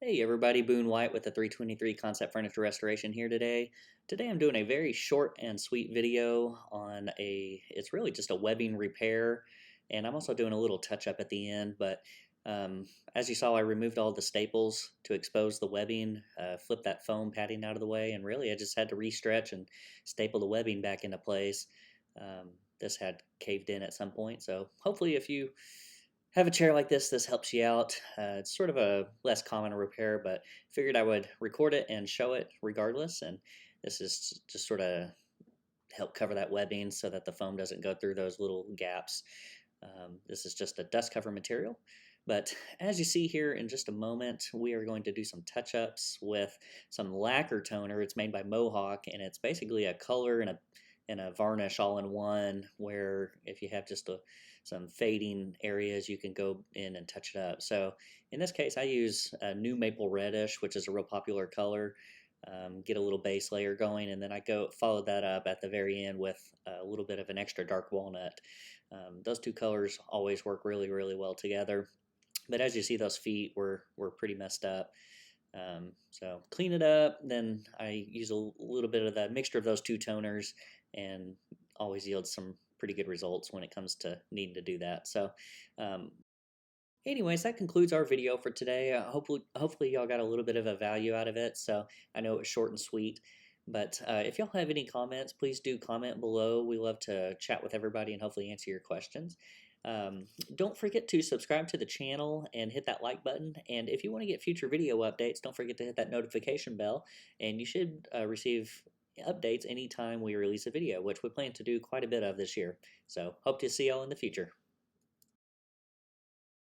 Hey everybody, Boone White with the 323 Concept Furniture Restoration here today. Today I'm doing a very short and sweet video on it's really just a webbing repair, and I'm also doing a little touch up at the end, but um, as you saw, I removed all the staples to expose the webbing, flipped that foam padding out of the way, and really I just had to re-stretch and staple the webbing back into place. Um, this had caved in at some point, so hopefully if you have a chair like this helps you out. It's sort of a less common repair, but figured I would record it and show it regardless. And this is just sort of help cover that webbing so that the foam doesn't go through those little gaps. This is just a dust cover material. But as you see here in just a moment, we are going to do some touch-ups with some lacquer toner. It's made by Mohawk, and it's basically a color and a varnish all in one, where if you have just some fading areas, you can go in and touch it up. So in this case, I use a new maple reddish, which is a real popular color. Get a little base layer going, and then I go follow that up at the very end with a little bit of an extra dark walnut. Those two colors always work really well together. But as you see, those feet were pretty messed up. So clean it up. Then I use a little bit of the mixture of those two toners, and always yields some pretty good results when it comes to needing to do that. So um, anyways, that concludes our video for today. Hopefully y'all got a little bit of a value out of it. So I know it was short and sweet, but if y'all have any comments, please do comment below. We love to chat with everybody and hopefully answer your questions. Don't forget to subscribe to the channel and hit that like button. And if you want to get future video updates, don't forget to hit that notification bell. And you should receive updates anytime we release a video, which we plan to do quite a bit of this year. So hope to see y'all in the future.